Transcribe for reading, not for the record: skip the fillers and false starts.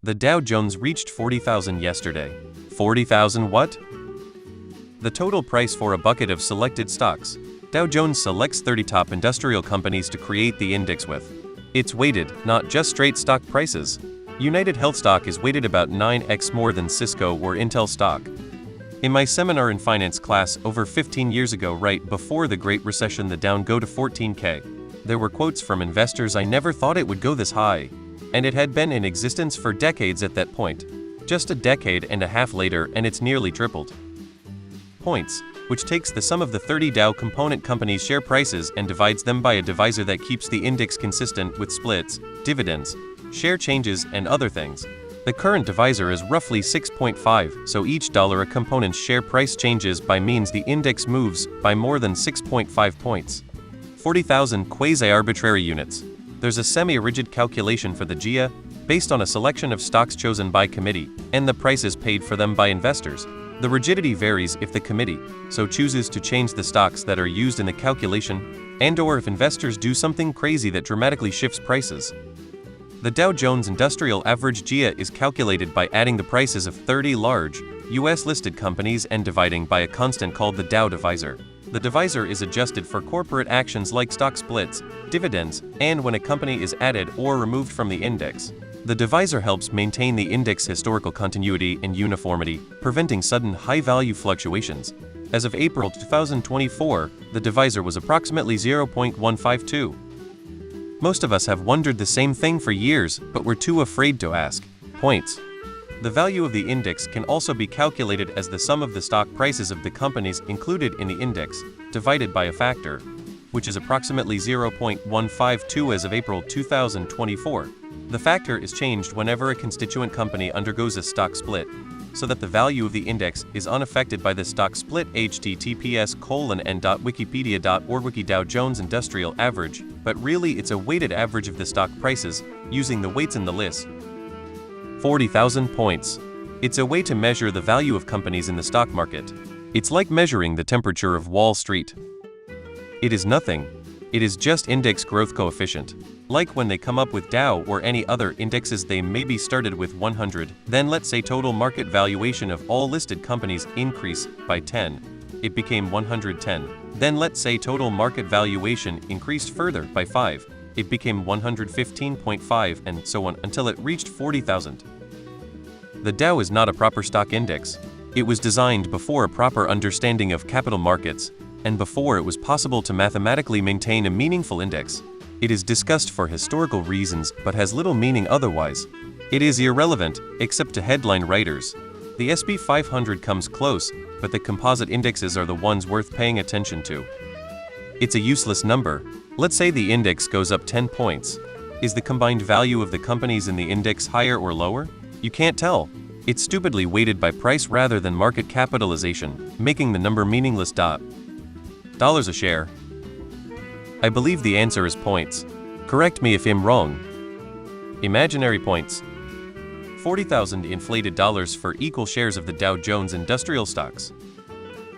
The Dow Jones reached 40,000 yesterday. 40,000 what? The total price for a bucket of selected stocks. Dow Jones selects 30 top industrial companies to create the index with. It's weighted, not just straight stock prices. United Health stock is weighted about 9x more than Cisco or Intel stock. In my seminar in finance class over 15 years ago, right before the Great Recession, the Dow go to 14K. There were quotes from investors: "I never thought it would go this high." And it had been in existence for decades at that point. Just a decade and a half later, and it's nearly tripled. Points, which takes the sum of the 30 Dow component companies' share prices and divides them by a divisor that keeps the index consistent with splits, dividends, share changes, and other things. The current divisor is roughly 6.5, so each dollar a component's share price changes by means the index moves by more than 6.5 points. 40,000 quasi-arbitrary units. There's a semi-rigid calculation for the GIA, based on a selection of stocks chosen by committee, and the prices paid for them by investors. The rigidity varies if the committee so chooses to change the stocks that are used in the calculation, and/or if investors do something crazy that dramatically shifts prices. The Dow Jones Industrial Average GIA is calculated by adding the prices of 30 large, US-listed companies and dividing by a constant called the Dow divisor. The divisor is adjusted for corporate actions like stock splits, dividends, and when a company is added or removed from the index. The divisor helps maintain the index historical continuity and uniformity, preventing sudden high-value fluctuations. As of April 2024, the divisor was approximately 0.152. Most of us have wondered the same thing for years, but we're too afraid to ask. Points. The value of the index can also be calculated as the sum of the stock prices of the companies included in the index, divided by a factor, which is approximately 0.152 as of April 2024. The factor is changed whenever a constituent company undergoes a stock split, so that the value of the index is unaffected by the stock split. https://n.wikipedia.org Wiki Dow Jones Industrial Average, but really it's a weighted average of the stock prices, using the weights in the list. 40,000 points. It's a way to measure the value of companies in the stock market. It's like measuring the temperature of Wall Street. It is nothing. It is just index growth coefficient. Like when they come up with Dow or any other indexes, they maybe started with 100, then let's say total market valuation of all listed companies increase by 10. It became 110. Then let's say total market valuation increased further by 5. It became 115.5 and so on until it reached 40,000. The Dow is not a proper stock index. It was designed before a proper understanding of capital markets, and before it was possible to mathematically maintain a meaningful index. It is discussed for historical reasons but has little meaning otherwise. It is irrelevant, except to headline writers. The SP 500 comes close, but the composite indexes are the ones worth paying attention to. It's a useless number. Let's say the index goes up 10 points. Is the combined value of the companies in the index higher or lower? You can't tell. It's stupidly weighted by price rather than market capitalization, making the number meaningless. Dollars a share. I believe the answer is points. Correct me if I'm wrong. Imaginary points. 40,000 inflated dollars for equal shares of the Dow Jones Industrial stocks.